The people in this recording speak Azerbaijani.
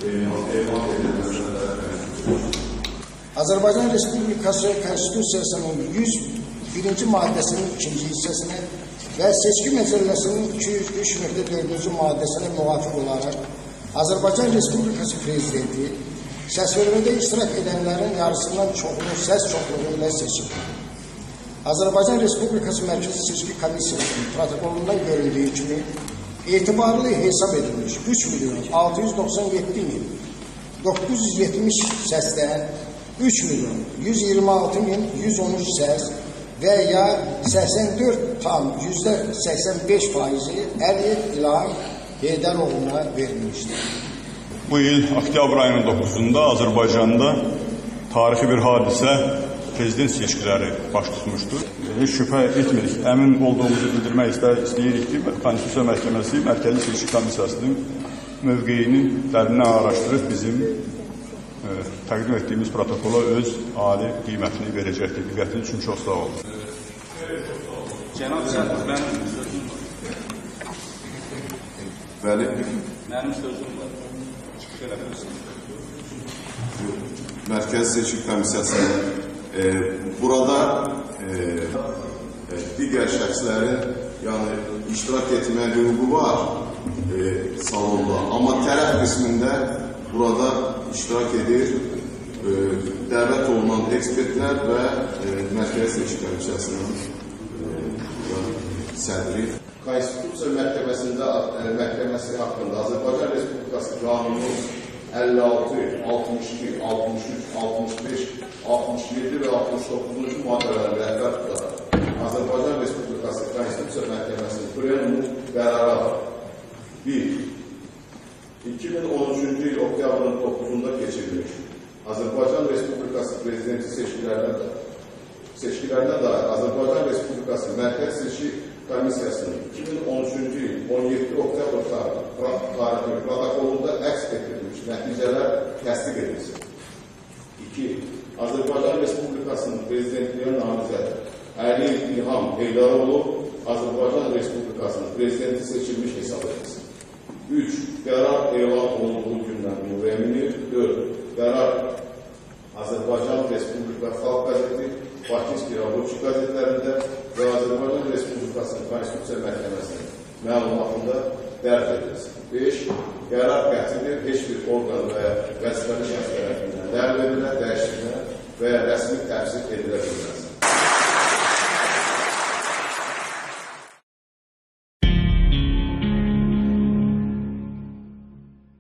elan edilməsinə. Azərbaycan Respublikası Konstitusiyasının 101-ci maddəsinin 2-ci hissəsinə və seçki məcəlləsinin 203.4-cü maddəsinə müvafiq olaraq Azərbaycan Respublikası Prezidenti səsvermədə iştirak edənlərin yarısından çoxunu səs çoxluğu ilə seçilir. Azərbaycan Respublikası Mərkəzi Seçki Komissiyasının protokolundan görüldüyü kimi etibarlı hesab edilmiş 3.697.970 səsdən 3.126.113 səs və ya 84,85% Əliyev İlham Heydəroğlu'na verilmişdir. Bu il oktyabr ayının 9'unda Azərbaycanda tarixi bir hadisə prezident seçkiləri baş tutmuşdur. Heç şübhə etmirik, əmin olduğumuzu bildirmək istəyirik ki, Konstitusiya Məhkəməsi Mərkəzi Seçki Komissiyasının mövqeyini dərindən araşdırıb bizim təqdim etdiyimiz protokola öz ali qiymətini verəcəkdir. Diqqətiniz üçün çox sağ olun. Cənab Sədr, mənim sözüm var. Bəli. Mənim sözüm var. Çıxış eləmişsiniz. Mərkəzi Seçki Komissiyasının burada digər şəxslərin iştirak etməyə hüququ var salonda. Amma tərəf qismində burada iştirak edir dəvət olunan ekspertlər və Mərkəzi Seçki Komissiyasının sədri. Konstitusiya Məhkəməsi haqqında Azərbaycan Respublikası Qanunu 56, 62, 63, 65, 67 və 69-cu maddələrə rəhbər tutaraq Azərbaycan Respublikası Konstitusiya Məhkəməsinin plenum qərarı 1. 2013-cü il oktyabrın 9-unda keçirilmiş Azərbaycan Respublikası Prezidenti seçkilərinə dair Azərbaycan Respublikası Mərkəzi Seçki Komissiyasının 2013-cü il 17 oktyabr tarixli protokolunda əks etdirilmiş nəticələr təsdiq edilsin. 2. Azərbaycan Respublikasının Prezidentliyinə namizəd Əliyev İlham Heydəroğlu Azərbaycan Respublikasının Prezidenti seçilmiş hesab edilsin. 3. Qərar elan olunduğu gündən müvəmminir. 4. Qərar Azərbaycan Respublika Xalq Qəzeti, Bakıski Raboçi qəzetlərində və Azərbaycan Respublikasının Konstitusiya Məhkəməsinin məlumatında dərc edilsin. 5. Qərar qətidir, heç bir orqan və vəzifəli şəxs tərəfindən ləğv edilə, dəyişdirilən və ya rəsmi təfsir edilə bilməz.